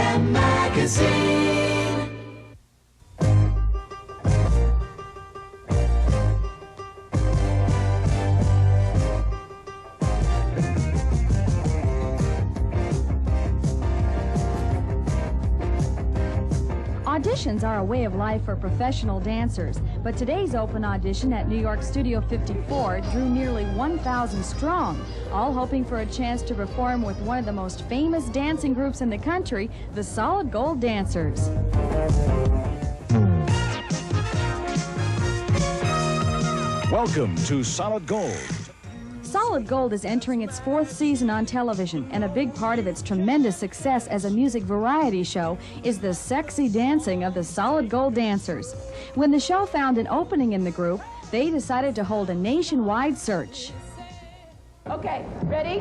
FM Magazine. Auditions are a way of life for professional dancers, but today's open audition at New York Studio 54 drew nearly 1,000 strong, all hoping for a chance to perform with one of the most famous dancing groups in the country, the Solid Gold Dancers. Welcome to Solid Gold. Solid Gold is entering its 4th season on television, and a big part of its tremendous success as a music variety show is the sexy dancing of the Solid Gold Dancers. When the show found an opening in the group, they decided to hold a nationwide search. Okay, ready?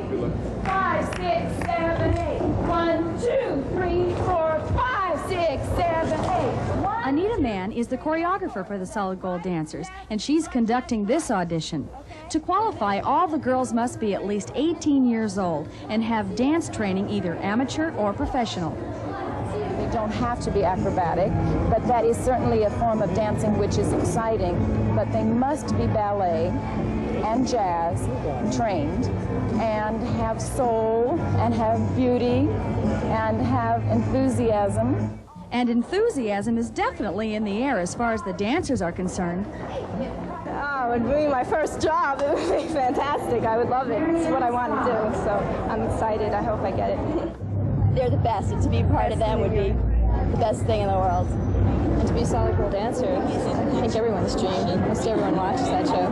5, 6, 7, 8. 1, 2, 3, 4, 5, 6, 7, 8. Anita Mann is the choreographer for the Solid Gold Dancers, and she's conducting this audition. To qualify, all the girls must be at least 18 years old and have dance training, either amateur or professional. They don't have to be acrobatic, but that is certainly a form of dancing which is exciting. But they must be ballet and jazz trained and have soul and have beauty and have enthusiasm. And enthusiasm is definitely in the air as far as the dancers are concerned. Oh, it would be my first job. It would be fantastic. I would love it. It's what I want to do, so I'm excited. I hope I get it. They're the best, and to be part of them would be the best thing in the world. And to be a Solid Gold dancer, I think everyone's dream. Most everyone watches that show.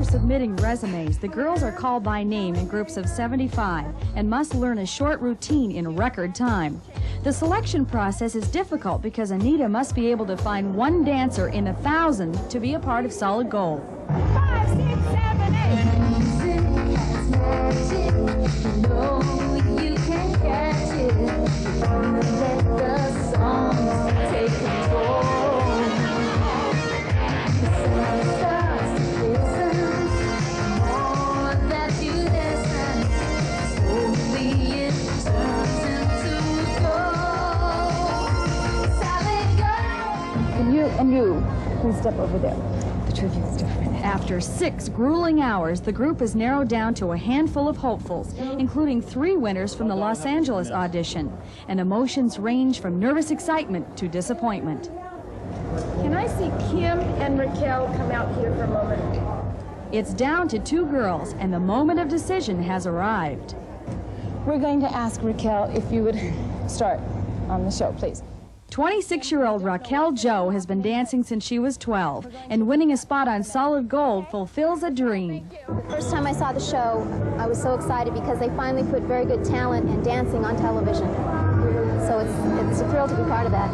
Submitting resumes, the girls are called by name in groups of 75 and must learn a short routine in record time. The selection process is difficult because Anita must be able to find one dancer in 1,000 to be a part of Solid Gold. 5, 6, 7, And you can step over there. The trivia is different. After 6 grueling hours, the group is narrowed down to a handful of hopefuls, including 3 winners from the Los Angeles audition. And emotions range from nervous excitement to disappointment. Can I see Kim and Raquel come out here for a moment? It's down to 2 girls, and the moment of decision has arrived. We're going to ask Raquel if you would start on the show, please. 26-year-old Raquel Joe has been dancing since she was 12, and winning a spot on Solid Gold fulfills a dream. The first time I saw the show, I was so excited because they finally put very good talent and dancing on television. So it's a thrill to be part of that.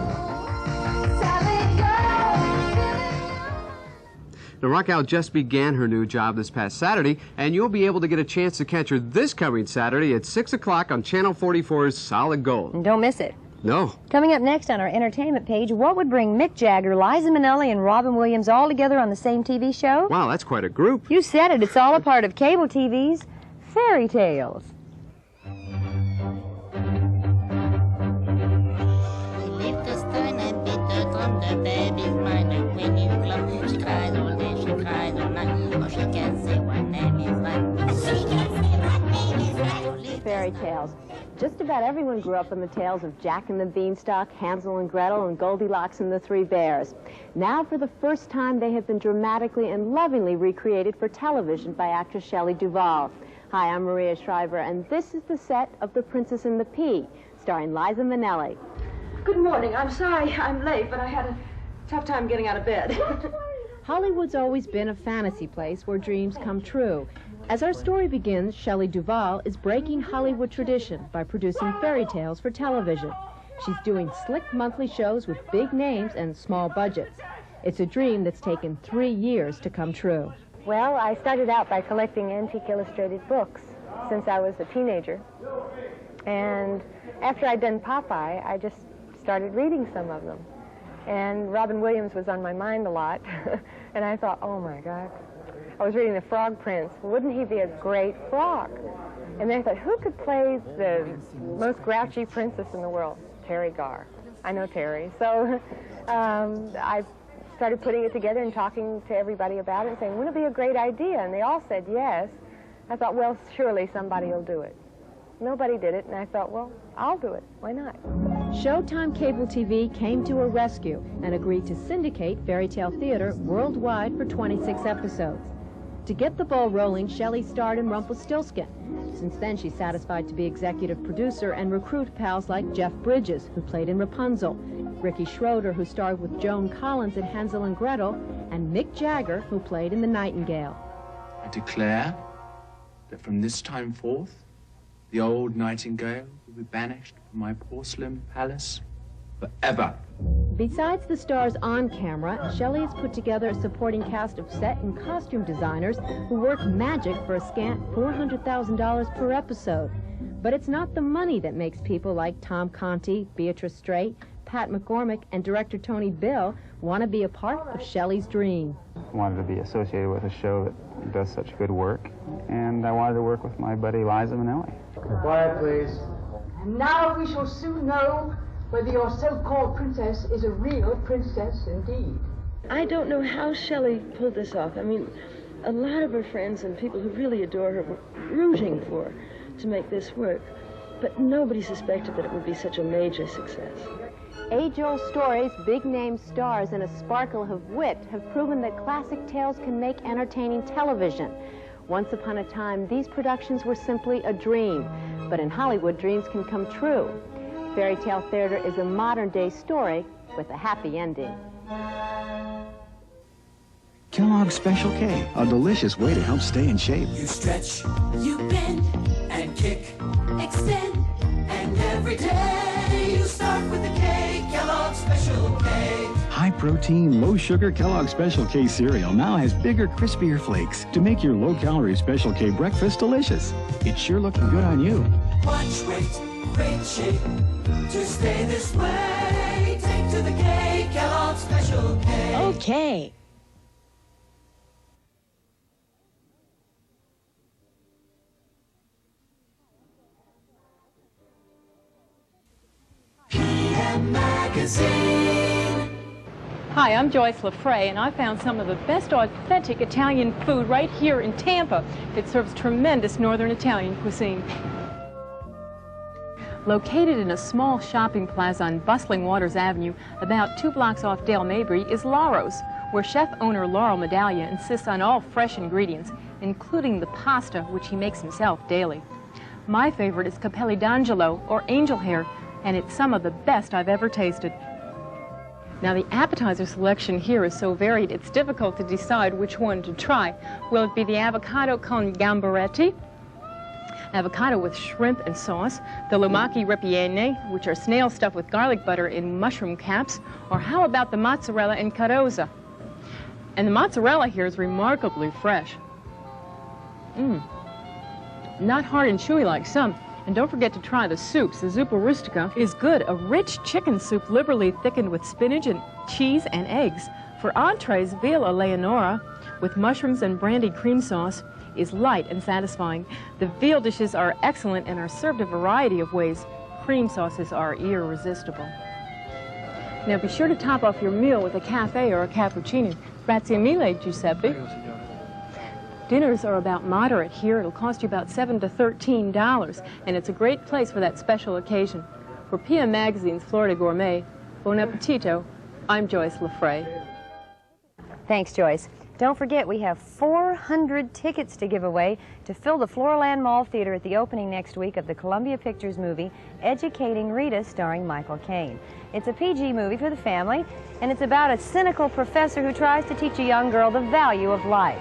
Now, Raquel just began her new job this past Saturday, and you'll be able to get a chance to catch her this coming Saturday at 6 o'clock on Channel 44's Solid Gold. And don't miss it. No. Coming up next on our entertainment page, what would bring Mick Jagger, Liza Minnelli, and Robin Williams all together on the same TV show? Wow, that's quite a group. You said it. It's all a part of cable TV's Fairy Tales. Fairy Tales. Just about everyone grew up on the tales of Jack and the Beanstalk, Hansel and Gretel, and Goldilocks and the Three Bears. Now, for the first time, they have been dramatically and lovingly recreated for television by actress Shelley Duvall. Hi, I'm Maria Shriver, and this is the set of The Princess and the Pea, starring Liza Minnelli. Good morning. I'm sorry I'm late, but I had a tough time getting out of bed. Hollywood's always been a fantasy place where dreams come true. As our story begins, Shelley Duvall is breaking Hollywood tradition by producing fairy tales for television. She's doing slick monthly shows with big names and small budgets. It's a dream that's taken 3 years to come true. Well, I started out by collecting antique illustrated books since I was a teenager. And after I'd done Popeye, I just started reading some of them. And Robin Williams was on my mind a lot. And I thought, oh my God. I was reading The Frog Prince. Wouldn't he be a great frog? And then I thought, who could play the most grouchy princess in the world? Terry Garr. I know Terry. So I started putting it together and talking to everybody about it and saying, wouldn't it be a great idea? And they all said yes. I thought, well, surely somebody will do it. Nobody did it, and I thought, well, I'll do it. Why not? Showtime Cable TV came to her rescue and agreed to syndicate Fairy Tale Theater worldwide for 26 episodes. To get the ball rolling, Shelley starred in Rumpelstiltskin. Since then, she's satisfied to be executive producer and recruit pals like Jeff Bridges, who played in Rapunzel, Ricky Schroeder, who starred with Joan Collins in Hansel and Gretel, and Mick Jagger, who played in The Nightingale. I declare that from this time forth, the old Nightingale will be banished from my porcelain palace forever. Besides the stars on camera, Shelley has put together a supporting cast of set and costume designers who work magic for a scant $400,000 per episode. But it's not the money that makes people like Tom Conti, Beatrice Straight, Pat McCormick, and director Tony Bill want to be a part of Shelley's dream. I wanted to be associated with a show that does such good work, and I wanted to work with my buddy Liza Minnelli. Quiet, please. And now we shall soon know whether your so-called princess is a real princess indeed. I don't know how Shelley pulled this off. I mean, a lot of her friends and people who really adore her were rooting for her to make this work, but nobody suspected that it would be such a major success. Age-old stories, big-name stars, and a sparkle of wit have proven that classic tales can make entertaining television. Once upon a time, these productions were simply a dream, but in Hollywood, dreams can come true. Fairy Tale Theater is a modern-day story with a happy ending. Kellogg's Special K, a delicious way to help stay in shape. You stretch, you bend, and kick, extend, and every day you start with a K, Kellogg's Special K. High-protein, low-sugar Kellogg's Special K cereal now has bigger, crispier flakes to make your low-calorie Special K breakfast delicious. It's sure looking good on you. Watch, wait, great shape. To stay this way, take to the K, Kellogg's Special K. Okay. PM Magazine. Hi, I'm Joyce LaFray, and I found some of the best authentic Italian food right here in Tampa. It serves tremendous Northern Italian cuisine. Located in a small shopping plaza on bustling Waters Avenue, about 2 blocks off Dale Mabry, is Laro's, where chef-owner Laurel Medaglia insists on all fresh ingredients, including the pasta, which he makes himself daily. My favorite is Capelli d'Angelo, or angel hair, and it's some of the best I've ever tasted. Now, the appetizer selection here is so varied, it's difficult to decide which one to try. Will it be the avocado con gamberetti, avocado with shrimp and sauce, the lumache ripiene, which are snail stuffed with garlic butter in mushroom caps, or how about the mozzarella and carozza? And the mozzarella here is remarkably fresh. Not hard and chewy like some. And don't forget to try the soups. The zuppa rustica is good, a rich chicken soup liberally thickened with spinach and cheese and eggs. For entrees, veal a Leonora with mushrooms and brandy cream sauce is light and satisfying. The veal dishes are excellent and are served a variety of ways. Cream sauces are irresistible. Now be sure to top off your meal with a cafe or a cappuccino. Grazie mille, Giuseppe. Dinners are about moderate here. It'll cost you about $7 to $13, and it's a great place for that special occasion. For PM Magazine's Florida Gourmet, Bon Appetito, I'm Joyce LaFray. Thanks, Joyce. Don't forget, we have 400 tickets to give away to fill the Floorland Mall Theater at the opening next week of the Columbia Pictures movie, Educating Rita, starring Michael Caine. It's a PG movie for the family, and it's about a cynical professor who tries to teach a young girl the value of life.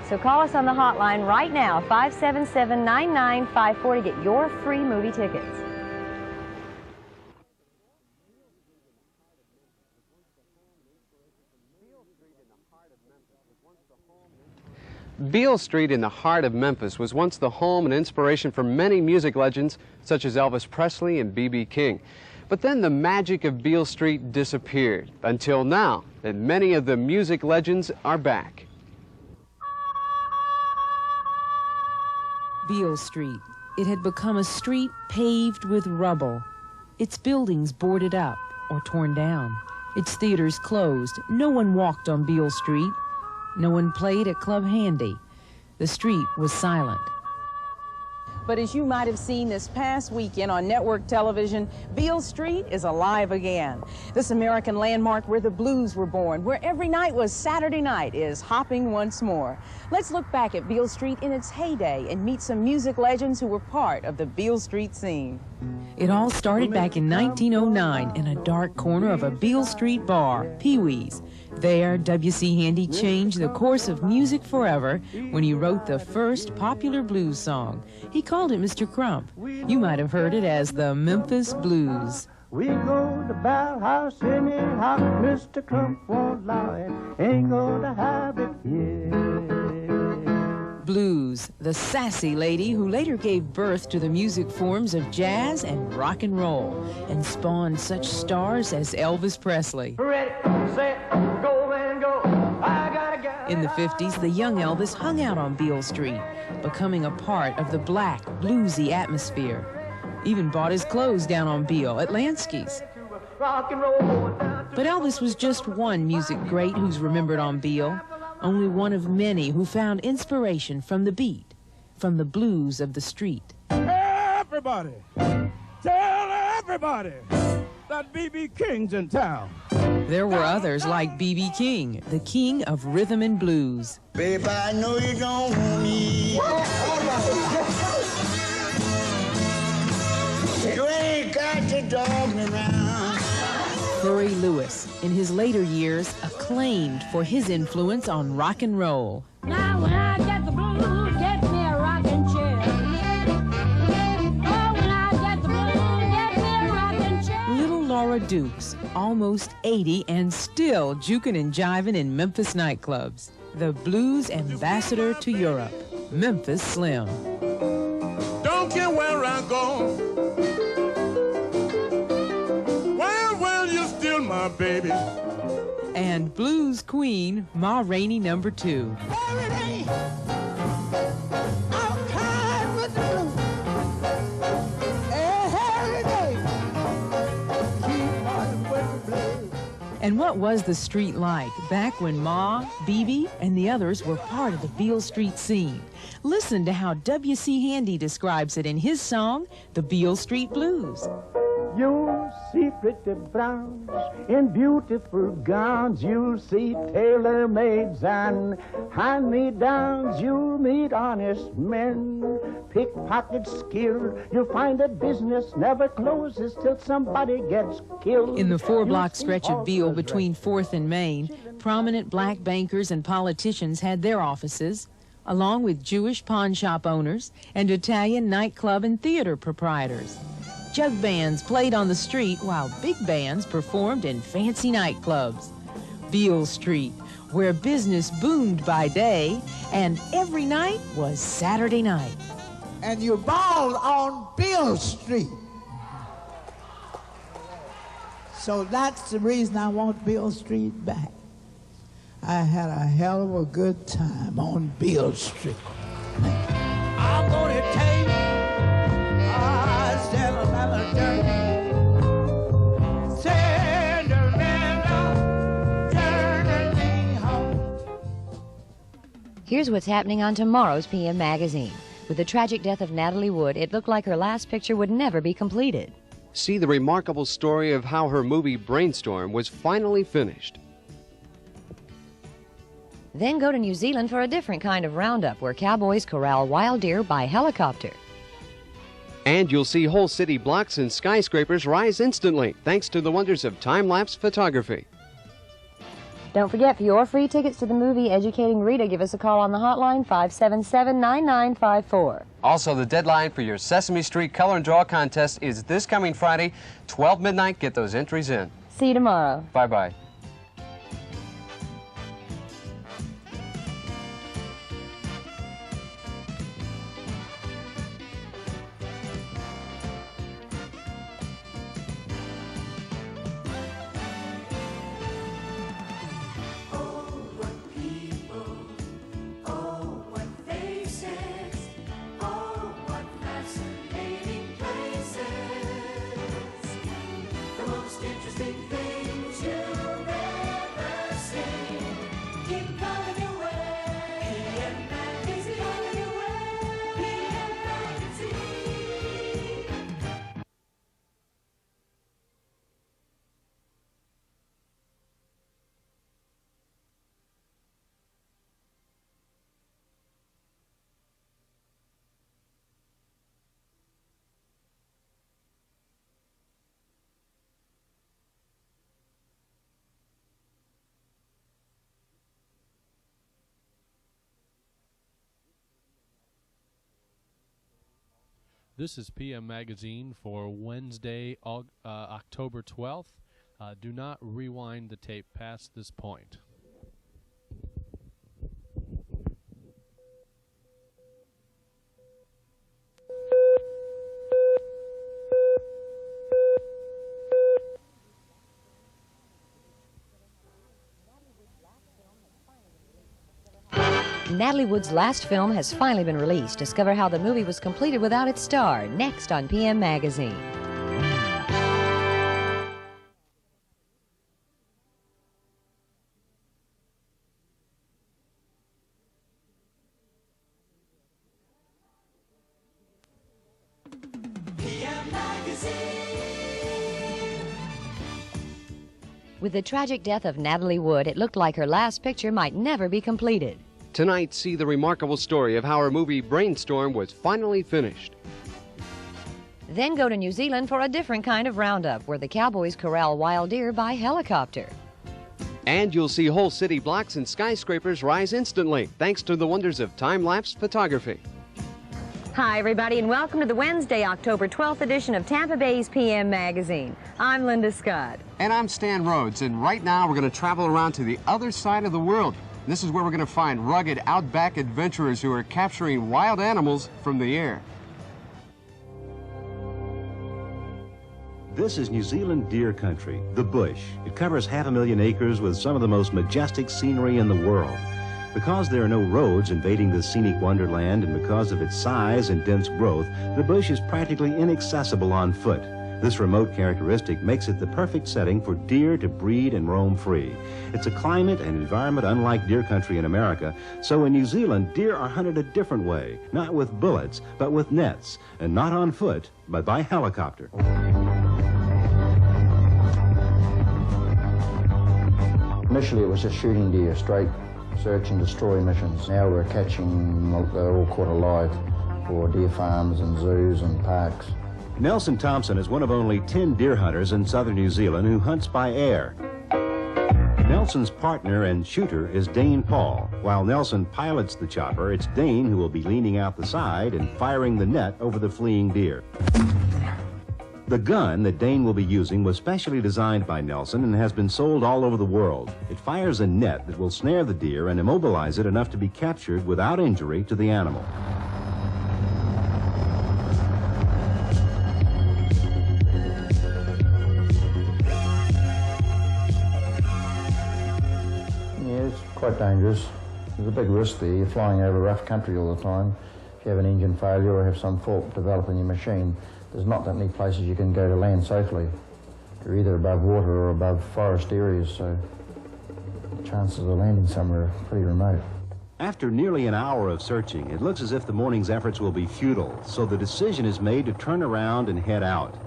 So call us on the hotline right now, 577-9954, to get your free movie tickets. Beale Street in the heart of Memphis was once the home and inspiration for many music legends such as Elvis Presley and B.B. King. But then the magic of Beale Street disappeared, until now, and many of the music legends are back. Beale Street. It had become a street paved with rubble. Its buildings boarded up or torn down. Its theaters closed. No one walked on Beale Street. No one played at Club Handy. The street was silent. But as you might have seen this past weekend on network television, Beale Street is alive again. This American landmark where the blues were born, where every night was Saturday night, is hopping once more. Let's look back at Beale Street in its heyday and meet some music legends who were part of the Beale Street scene. It all started back in 1909 in a dark corner of a Beale Street bar, Pee-wee's. There, W.C. Handy changed the course of music forever when he wrote the first popular blues song. He called it Mr. Crump. You might have heard it as the Memphis Blues. We go to Bell House anyhow, Mr. Crump won't allow it, ain't gonna have it here. Blues, the sassy lady who later gave birth to the music forms of jazz and rock and roll and spawned such stars as Elvis Presley. Ready, set, go and go. I gotta go. In the 50s, the young Elvis hung out on Beale Street, becoming a part of the black, bluesy atmosphere. Even bought his clothes down on Beale at Lansky's. Rock and roll. But Elvis was just one music great who's remembered on Beale. Only one of many who found inspiration from the beat, from the blues of the street. Everybody, tell everybody that B.B. King's in town. There were others like B.B. King, the king of rhythm and blues. Baby, I know you don't want me. You ain't got your dog around. Flurry Lewis, in his later years, acclaimed for his influence on rock and roll. Now when I get the blues, get me a rocking chair. Oh, when I get the blues, get me a rocking chair. Little Laura Dukes, almost 80 and still juking and jiving in Memphis nightclubs. The blues ambassador to Europe, Memphis Slim. Don't care where I go. My baby. And blues queen Ma Rainey No. 2. And what was the street like back when Ma, BB, and the others were part of the Beale Street scene? Listen to how W.C. Handy describes it in his song, The Beale Street Blues. You'll see pretty browns in beautiful gowns. You'll see tailor-maids and hand-me-downs. You'll meet honest men, pickpocket skilled. You'll find that business never closes till somebody gets killed. In the four-block stretch of Beale between 4th and Main, prominent black bankers and politicians had their offices, along with Jewish pawn shop owners and Italian nightclub and theater proprietors. Jug bands played on the street while big bands performed in fancy nightclubs. Beale Street, where business boomed by day and every night was Saturday night. And you balled on Beale Street. So that's the reason I want Beale Street back. I had a hell of a good time on Beale Street. I'm gonna take Here's what's happening on tomorrow's PM Magazine. With the tragic death of Natalie Wood, it looked like her last picture would never be completed. See the remarkable story of how her movie Brainstorm was finally finished. Then go to New Zealand for a different kind of roundup where cowboys corral wild deer by helicopter. And you'll see whole city blocks and skyscrapers rise instantly thanks to the wonders of time-lapse photography. Don't forget, for your free tickets to the movie Educating Rita, give us a call on the hotline 577-9954. Also, the deadline for your Sesame Street Color and Draw contest is this coming Friday, 12 midnight. Get those entries in. See you tomorrow. Bye-bye. keep it coming your way. PM Magazine. Coming your way. PM Magazine. This is PM Magazine for Wednesday, October 12th. Do not rewind the tape past this point. Natalie Wood's last film has finally been released. Discover how the movie was completed without its star, next on PM Magazine. PM Magazine. With the tragic death of Natalie Wood, it looked like her last picture might never be completed. Tonight, see the remarkable story of how her movie Brainstorm was finally finished. Then go to New Zealand for a different kind of roundup, where the cowboys corral wild deer by helicopter. And you'll see whole city blocks and skyscrapers rise instantly, thanks to the wonders of time-lapse photography. Hi, everybody, and welcome to the Wednesday, October 12th edition of Tampa Bay's PM Magazine. I'm Linda Scott. And I'm Stan Rhoads, and right now we're going to travel around to the other side of the world. This is where we're going to find rugged outback adventurers who are capturing wild animals from the air. This is New Zealand deer country, the bush. It covers 500,000 acres with some of the most majestic scenery in the world. Because there are no roads invading this scenic wonderland, and because of its size and dense growth, the bush is practically inaccessible on foot. This remote characteristic makes it the perfect setting for deer to breed and roam free. It's a climate and environment unlike deer country in America, so in New Zealand, deer are hunted a different way, not with bullets, but with nets, and not on foot, but by helicopter. Initially it was just shooting deer, straight search and destroy missions. Now we're catching, they're all caught alive for deer farms and zoos and parks. Nelson Thompson is one of only 10 deer hunters in southern New Zealand who hunts by air. Nelson's partner and shooter is Dane Paul. While Nelson pilots the chopper, it's Dane who will be leaning out the side and firing the net over the fleeing deer. The gun that Dane will be using was specially designed by Nelson and has been sold all over the world. It fires a net that will snare the deer and immobilize it enough to be captured without injury to the animal. Quite dangerous. There's a big risk there. You're flying over rough country all the time. If you have an engine failure or have some fault developing your machine, there's not that many places you can go to land safely. You're either above water or above forest areas, so the chances of landing somewhere are pretty remote. After nearly an hour of searching, it looks as if the morning's efforts will be futile, so the decision is made to turn around and head out.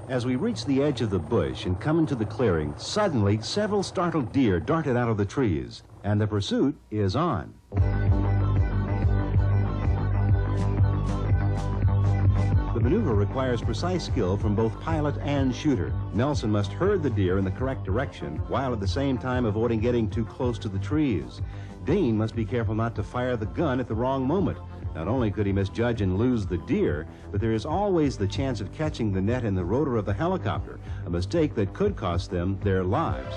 As we reach the edge of the bush and come into the clearing, suddenly several startled deer darted out of the trees, and the pursuit is on. The maneuver requires precise skill from both pilot and shooter. Nelson must herd the deer in the correct direction, while at the same time avoiding getting too close to the trees. Dane must be careful not to fire the gun at the wrong moment. Not only could he misjudge and lose the deer, but there is always the chance of catching the net in the rotor of the helicopter, a mistake that could cost them their lives.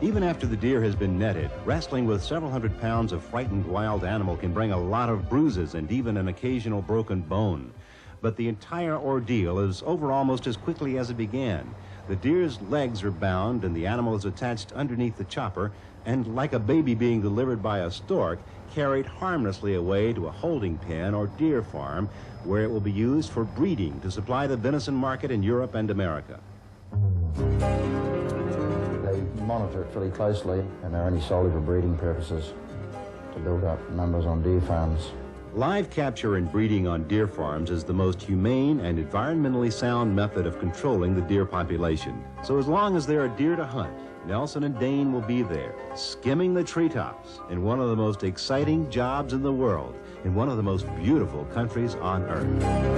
Even after the deer has been netted, wrestling with several hundred pounds of frightened wild animal can bring a lot of bruises and even an occasional broken bone. But the entire ordeal is over almost as quickly as it began. The deer's legs are bound and the animal is attached underneath the chopper and, like a baby being delivered by a stork, carried harmlessly away to a holding pen or deer farm where it will be used for breeding to supply the venison market in Europe and America. They monitor it fairly closely, and they're only solely for breeding purposes to build up numbers on deer farms. Live capture and breeding on deer farms is the most humane and environmentally sound method of controlling the deer population. So as long as there are deer to hunt, Nelson and Dane will be there, skimming the treetops in one of the most exciting jobs in the world, in one of the most beautiful countries on earth.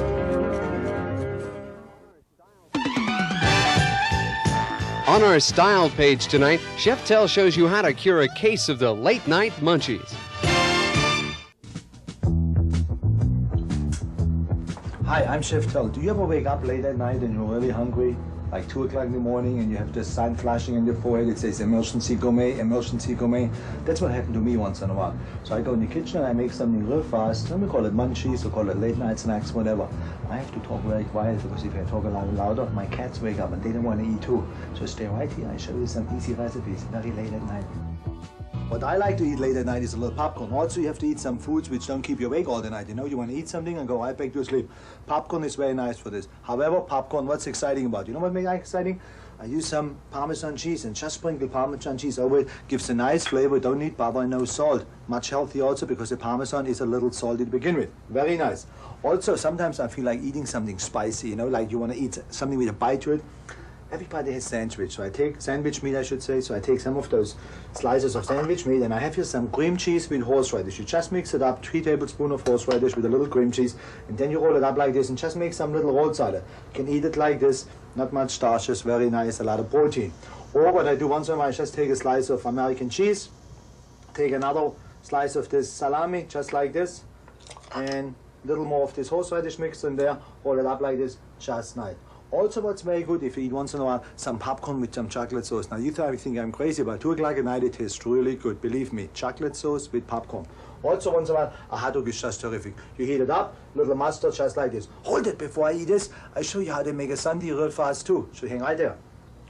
On our style page tonight, Chef Tell shows you how to cure a case of the late-night munchies. Hi, I'm Chef Tell. Do you ever wake up late at night and you're really hungry? Like 2 o'clock in the morning and you have this sign flashing in your forehead. It says emergency gourmet, emergency gourmet. That's what happened to me once in a while. So I go in the kitchen and I make something real fast. Let me call it munchies or call it late night snacks, whatever. I have to talk very quiet because if I talk a lot louder, my cats wake up and they don't want to eat too. So stay right here. I show you some easy recipes very late at night. What I like to eat late at night is a little popcorn. Also, you have to eat some foods which don't keep you awake all the night. You know, you want to eat something and go right back to sleep. Popcorn is very nice for this. However, popcorn, what's exciting about it? You know what makes it exciting? I use some Parmesan cheese and just sprinkle Parmesan cheese over it. Gives a nice flavor. Don't need butter and no salt. Much healthier also because the Parmesan is a little salty to begin with. Very nice. Also, sometimes I feel like eating something spicy, you know, like you want to eat something with a bite to it. Everybody has sandwich, so I take sandwich meat, I should say. So I take some of those slices of sandwich meat, and I have here some cream cheese with horseradish. You just mix it up, 3 tablespoons of horseradish with a little cream cheese, and then you roll it up like this and just make some little rolls out of it. You can eat it like this, not much starches, very nice, a lot of protein. Or what I do once in a while, I just take a slice of American cheese, take another slice of this salami, just like this, and a little more of this horseradish mixed in there, roll it up like this, just nice. Also, what's very good, if you eat once in a while, some popcorn with some chocolate sauce. Now, you think I'm crazy, but 2 o'clock at night, it tastes really good. Believe me, chocolate sauce with popcorn. Also, once in a while, a hot dog is just terrific. You heat it up, little mustard, just like this. Hold it before I eat this. I show you how to make a sundae real fast, too. So hang right there.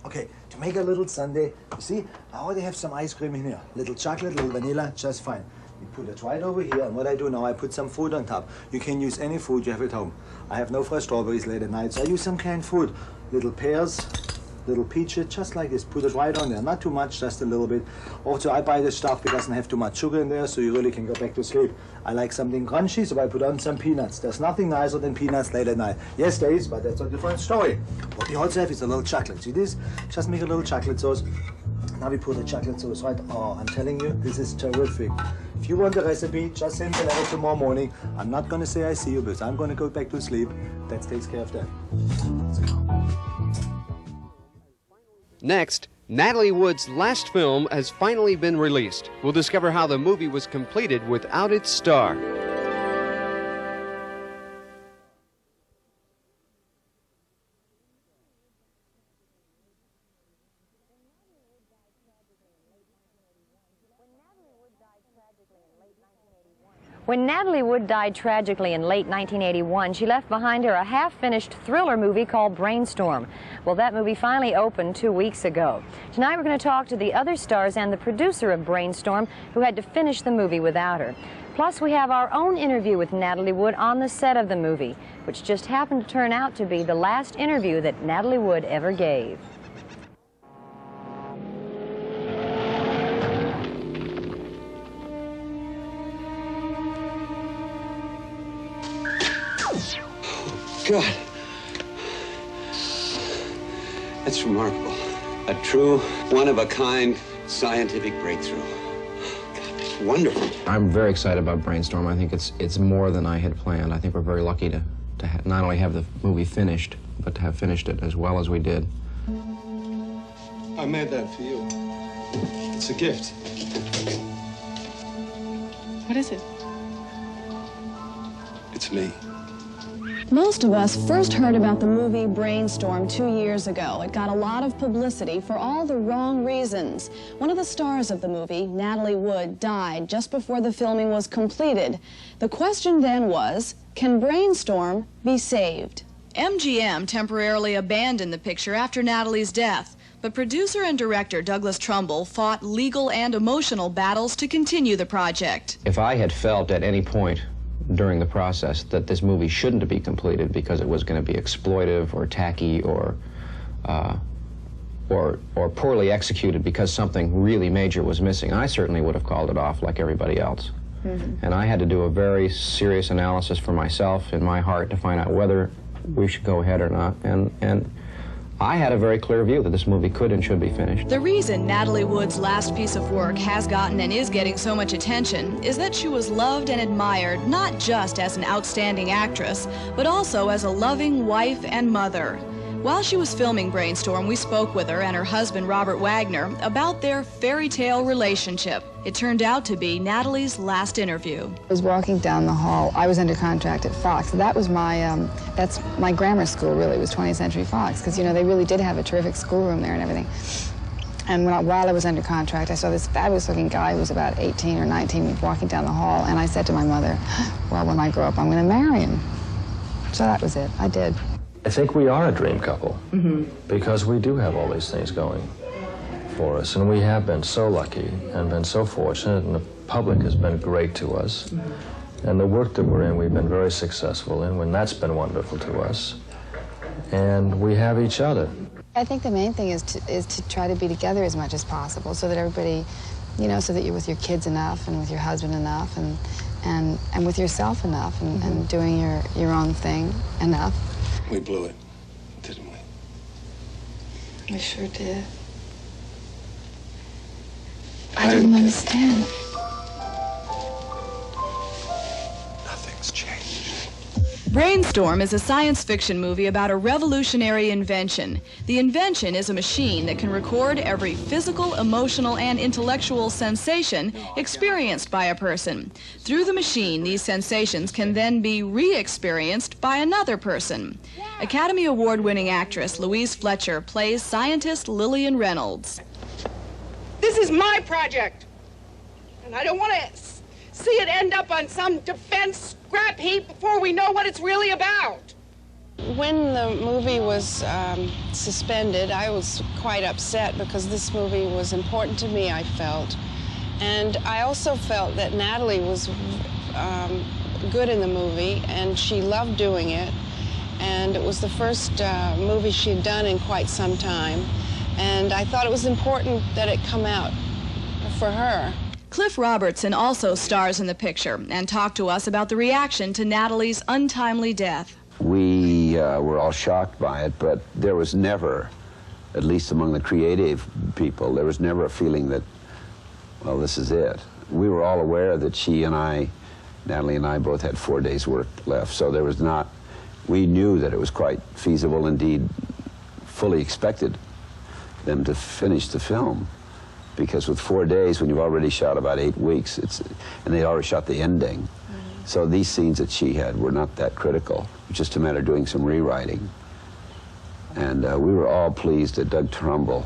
Okay, to make a little sundae, you see, I already have some ice cream in here. Little chocolate, little vanilla, just fine. You put it right over here, and what I do now, I put some fruit on top. You can use any fruit you have at home. I have no fresh strawberries late at night, so I use some canned fruit. Little pears, little peaches, just like this. Put it right on there. Not too much, just a little bit. Also, I buy this stuff, it doesn't have too much sugar in there, so you really can go back to sleep. I like something crunchy, so I put on some peanuts. There's nothing nicer than peanuts late at night. Yes, there is, but that's a different story. What we also have is a little chocolate. See this? Just make a little chocolate sauce. Now we put the chocolate sauce right. Oh, I'm telling you, this is terrific. If you want the recipe, just send the letter tomorrow morning. I'm not going to say I see you, because I'm going to go back to sleep. That takes care of that. Let's go. Next, Natalie Wood's last film has finally been released. We'll discover how the movie was completed without its star. When Natalie Wood died tragically in late 1981, she left behind her a half-finished thriller movie called Brainstorm. Well, that movie finally opened 2 weeks ago. Tonight we're going to talk to the other stars and the producer of Brainstorm, who had to finish the movie without her. Plus, we have our own interview with Natalie Wood on the set of the movie, which just happened to turn out to be the last interview that Natalie Wood ever gave. God. That's remarkable. A true, one-of-a-kind scientific breakthrough. God, it's wonderful. I'm very excited about Brainstorm. I think it's more than I had planned. I think we're very lucky to not only have the movie finished, but to have finished it as well as we did. I made that for you. It's a gift. What is it? It's me. Most of us first heard about the movie Brainstorm 2 years ago. It got a lot of publicity for all the wrong reasons. One of the stars of the movie, Natalie Wood, died just before the filming was completed. The question then was, can Brainstorm be saved? MGM temporarily abandoned the picture after Natalie's death, but producer and director Douglas Trumbull fought legal and emotional battles to continue the project. If I had felt at any point during the process that this movie shouldn't be completed because it was going to be exploitive or tacky or or poorly executed because something really major was missing, I certainly would have called it off like everybody else. And I had to do a very serious analysis for myself in my heart to find out whether we should go ahead or not. And I had a very clear view that this movie could and should be finished. The reason Natalie Wood's last piece of work has gotten and is getting so much attention is that she was loved and admired not just as an outstanding actress, but also as a loving wife and mother. While she was filming Brainstorm, we spoke with her and her husband, Robert Wagner, about their fairy tale relationship. It turned out to be Natalie's last interview. I was walking down the hall. I was under contract at Fox. That was my, that's my grammar school, really, was 20th Century Fox, because, you know, they really did have a terrific schoolroom there and everything. And while I was under contract, I saw this fabulous-looking guy who was about 18 or 19 walking down the hall, and I said to my mother, well, when I grow up, I'm going to marry him. So that was it. I did. I think we are a dream couple because we do have all these things going for us, and we have been so lucky and been so fortunate, and the public has been great to us, and the work that we're in we've been very successful in, and that's been wonderful to us, and we have each other. I think the main thing is to try to be together as much as possible, so that everybody, you know, so that you're with your kids enough and with your husband enough and with yourself enough and doing your own thing enough. We blew it, didn't we? We sure did. I didn't understand. Nothing's changed. Brainstorm is a science fiction movie about a revolutionary invention. The invention is a machine that can record every physical, emotional, and intellectual sensation experienced by a person. Through the machine, these sensations can then be re-experienced by another person. Academy Award-winning actress Louise Fletcher plays scientist Lillian Reynolds. This is my project, and I don't want to see it end up on some defense scrap heap before we know what it's really about. When the movie was suspended, I was quite upset because this movie was important to me, I felt. And I also felt that Natalie was good in the movie, and she loved doing it. And it was the first movie she had done in quite some time. And I thought it was important that it come out for her. Cliff Robertson also stars in the picture and talked to us about the reaction to Natalie's untimely death. We were all shocked by it, but there was never, at least among the creative people, there was never a feeling that, well, this is it. We were all aware that she and I, Natalie and I, both had 4 days' work left, so there was not, we knew that it was quite feasible, indeed, fully expected them to finish the film. Because with 4 days, when you've already shot about 8 weeks, and they already shot the ending. So these scenes that she had were not that critical. It was just a matter of doing some rewriting. And we were all pleased that Doug Trumbull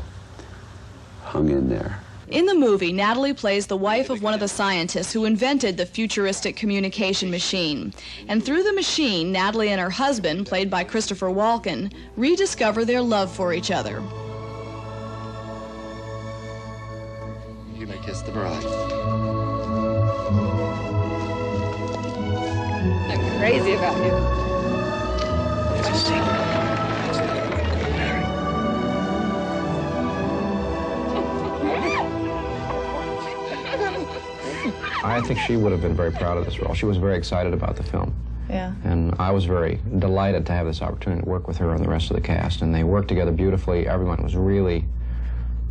hung in there. In the movie, Natalie plays the wife of one of the scientists who invented the futuristic communication machine. And through the machine, Natalie and her husband, played by Christopher Walken, rediscover their love for each other. You may kiss the bride. I'm crazy about you. It's a secret. I think she would have been very proud of this role. She was very excited about the film. Yeah. And I was very delighted to have this opportunity to work with her and the rest of the cast. And they worked together beautifully. Everyone was really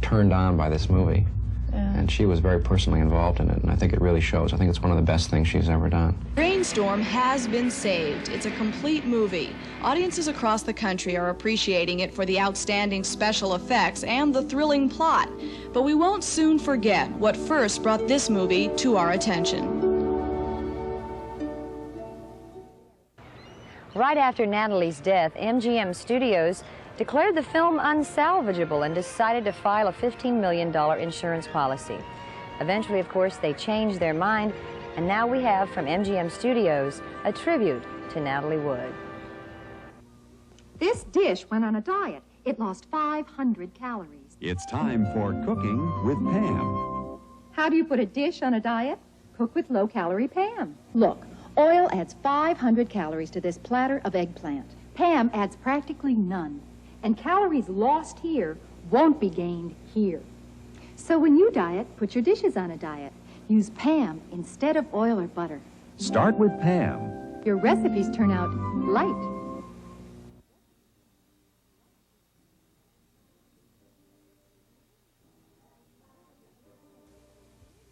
turned on by this movie. Yeah. And she was very personally involved in it, and I think it really shows. I think it's one of the best things she's ever done. Brainstorm has been saved. It's a complete movie. Audiences across the country are appreciating it for the outstanding special effects and the thrilling plot. But we won't soon forget what first brought this movie to our attention. Right after Natalie's death, MGM Studios declared the film unsalvageable and decided to file a $15 million insurance policy. Eventually, of course, they changed their mind, and now we have from MGM Studios a tribute to Natalie Wood. This dish went on a diet. It lost 500 calories. It's time for Cooking with Pam. How do you put a dish on a diet? Cook with low-calorie Pam. Look, oil adds 500 calories to this platter of eggplant. Pam adds practically none. And calories lost here won't be gained here. So when you diet, put your dishes on a diet. Use Pam instead of oil or butter. Start with Pam. Your recipes turn out light.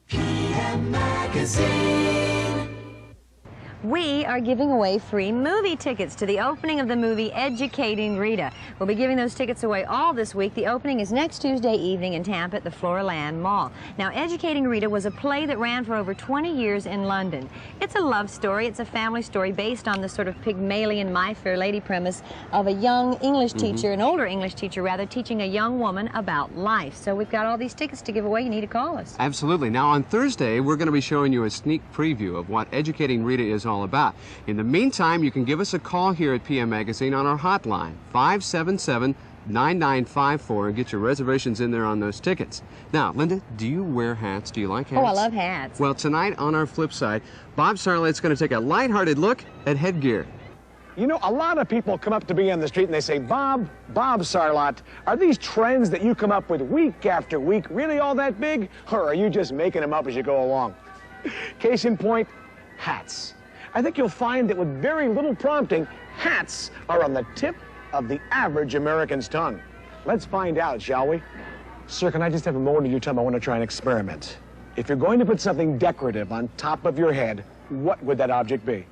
PM Magazine. We are giving away free movie tickets to the opening of the movie Educating Rita. We'll be giving those tickets away all this week. The opening is next Tuesday evening in Tampa at the Floraland Mall. Now, Educating Rita was a play that ran for over 20 years in London. It's a love story. It's a family story based on the sort of Pygmalion My Fair Lady premise of a young English teacher, an older English teacher rather, teaching a young woman about life. So we've got all these tickets to give away. You need to call us. Absolutely. Now, on Thursday, we're going to be showing you a sneak preview of what Educating Rita is all about. In the meantime, you can give us a call here at PM Magazine on our hotline, 577-9954, and get your reservations in there on those tickets. Now, Linda, do you wear hats? Do you like hats? Oh, I love hats. Well, tonight on our flip side, Bob Sarlat's going to take a lighthearted look at headgear. You know, a lot of people come up to me on the street and they say, Bob Sarlat, are these trends that you come up with week after week really all that big? Or are you just making them up as you go along? Case in point, hats. I think you'll find that with very little prompting, hats are on the tip of the average American's tongue. Let's find out, shall we? Sir, can I just have a moment of your time? I want to try an experiment. If you're going to put something decorative on top of your head, what would that object be?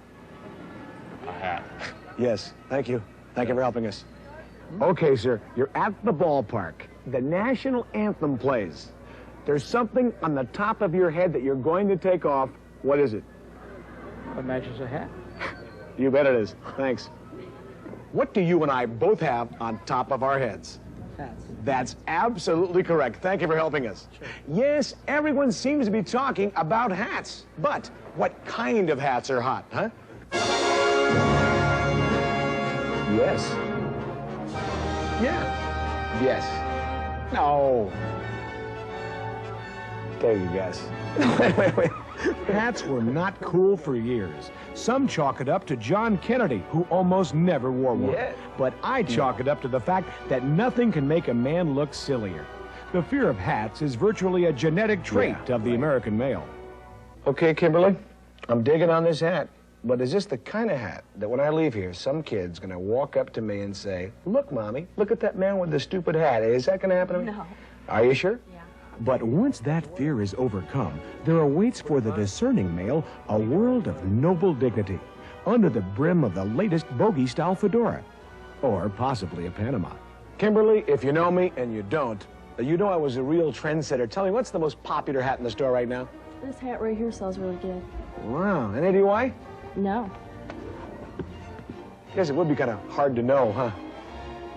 A hat. Yes, thank you. Thank you for helping us. Okay, sir, you're at the ballpark. The national anthem plays. There's something on the top of your head that you're going to take off. What is it? What matches a hat? You bet it is. Thanks. What do you and I both have on top of our heads? Hats. That's absolutely correct. Thank you for helping us. Sure. Yes, everyone seems to be talking about hats. But what kind of hats are hot, huh? Yes. Yeah. Yes. No. Take a guess. Wait. Hats were not cool for years. Some chalk it up to John Kennedy, who almost never wore one. Yeah. But I chalk it up to the fact that nothing can make a man look sillier. The fear of hats is virtually a genetic trait of the American male. Okay, Kimberly, I'm digging on this hat. But is this the kind of hat that when I leave here, some kid's gonna walk up to me and say, look, Mommy, look at that man with the stupid hat. Is that gonna happen to me? No. Are you sure? Yeah. But once that fear is overcome, there awaits for the discerning male a world of noble dignity, under the brim of the latest bogey-style fedora, or possibly a Panama. Kimberly, if you know me, and you don't, you know I was a real trendsetter. Tell me, what's the most popular hat in the store right now? This hat right here sells really good. Wow, any idea why? No. Guess it would be kind of hard to know, huh?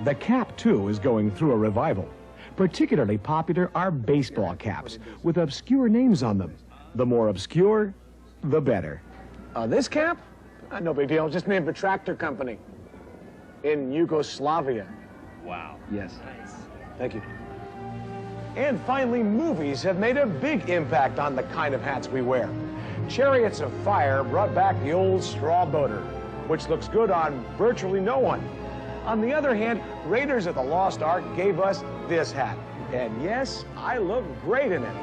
The cap, too, is going through a revival. Particularly popular are baseball caps with obscure names on them. The more obscure, the better. This cap? No big deal. Just named a tractor company in Yugoslavia. Wow. Yes. Nice. Thank you. And finally, movies have made a big impact on the kind of hats we wear. Chariots of Fire brought back the old straw boater, which looks good on virtually no one. On the other hand, Raiders of the Lost Ark gave us this hat. And yes, I look great in it.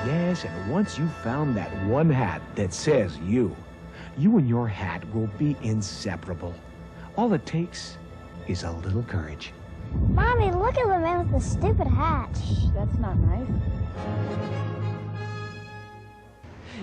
Yes, and once you've found that one hat that says you and your hat will be inseparable. All it takes is a little courage. Mommy, look at the man with the stupid hat. That's not nice.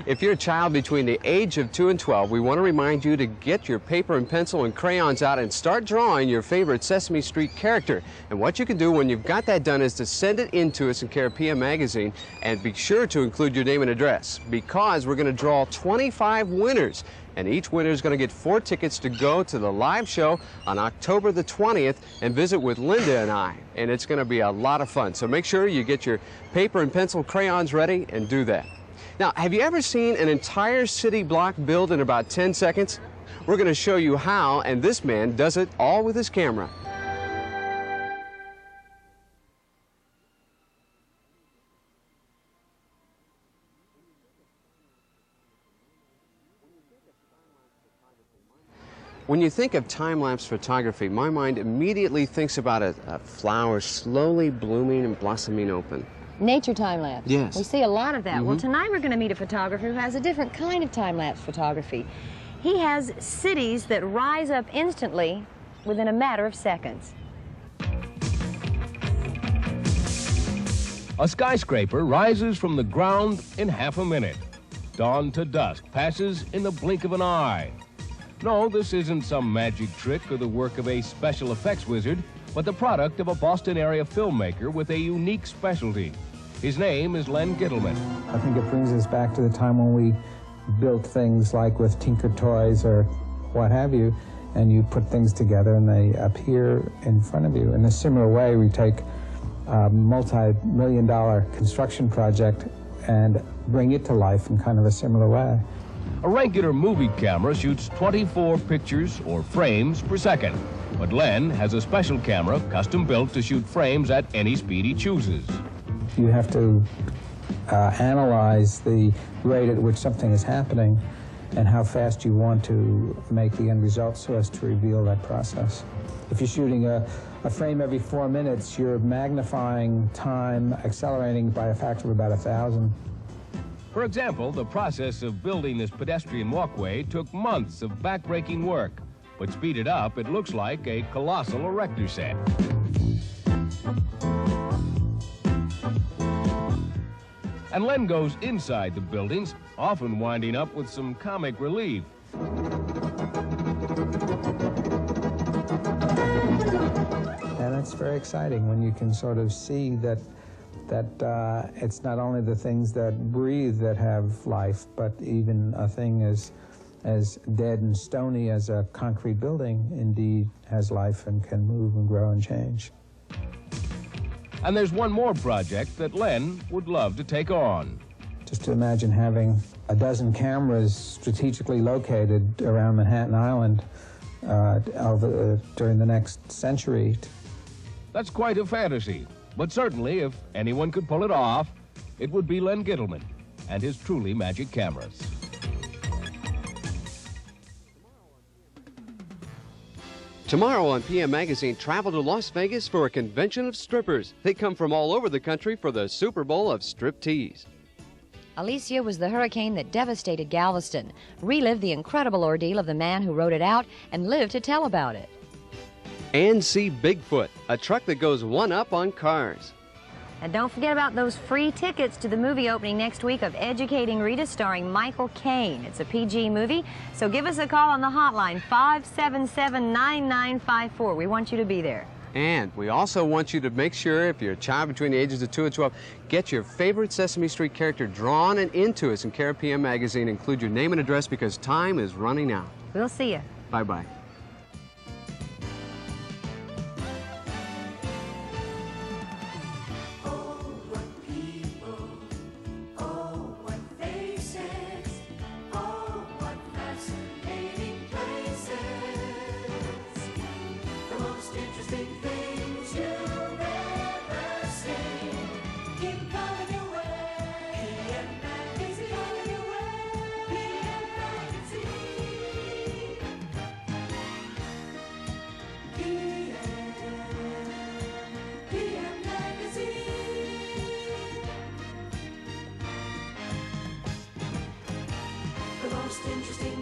If you're a child between the age of 2 and 12, we want to remind you to get your paper and pencil and crayons out and start drawing your favorite Sesame Street character. And what you can do when you've got that done is to send it in to us in care of PM Magazine, and be sure to include your name and address, because we're going to draw 25 winners. And each winner is going to get 4 tickets to go to the live show on October the 20th and visit with Linda and I. And it's going to be a lot of fun. So make sure you get your paper and pencil crayons ready and do that. Now, have you ever seen an entire city block built in about 10 seconds? We're going to show you how, and this man does it all with his camera. When you think of time-lapse photography, my mind immediately thinks about a flower slowly blooming and blossoming open. Nature time-lapse. Yes. We see a lot of that. Well, tonight we're going to meet a photographer who has a different kind of time-lapse photography. He has cities that rise up instantly within a matter of seconds. A skyscraper rises from the ground in half a minute. Dawn to dusk passes in the blink of an eye. No, this isn't some magic trick or the work of a special effects wizard, but the product of a Boston area filmmaker with a unique specialty. His name is Len Gittleman. I think it brings us back to the time when we built things like with Tinker Toys or what have you, and you put things together and they appear in front of you. In a similar way, we take a multi-million-dollar construction project and bring it to life in kind of a similar way. A regular movie camera shoots 24 pictures or frames per second, but Len has a special camera custom built to shoot frames at any speed he chooses. You have to analyze the rate at which something is happening and how fast you want to make the end result so as to reveal that process. If you're shooting a frame every 4 minutes, you're magnifying time, accelerating by a factor of about 1,000. For example, the process of building this pedestrian walkway took months of backbreaking work, but speeded up, it looks like a colossal erector set. And Len goes inside the buildings, often winding up with some comic relief. And it's very exciting when you can sort of see that it's not only the things that breathe that have life, but even a thing as dead and stony as a concrete building indeed has life and can move and grow and change. And there's one more project that Len would love to take on. Just to imagine having a dozen cameras strategically located around Manhattan Island during the next century. That's quite a fantasy, but certainly if anyone could pull it off, it would be Len Gittleman and his truly magic cameras. Tomorrow on PM Magazine, travel to Las Vegas for a convention of strippers. They come from all over the country for the Super Bowl of striptease. Alicia was the hurricane that devastated Galveston. Relive the incredible ordeal of the man who wrote it out and lived to tell about it. And see Bigfoot, a truck that goes one up on cars. And don't forget about those free tickets to the movie opening next week of Educating Rita starring Michael Caine. It's a PG movie, so give us a call on the hotline, 577-9954. We want you to be there. And we also want you to make sure, if you're a child between the ages of 2 and 12, get your favorite Sesame Street character drawn and into us in care of PM Magazine. Include your name and address because time is running out. We'll see you. Bye-bye. Interesting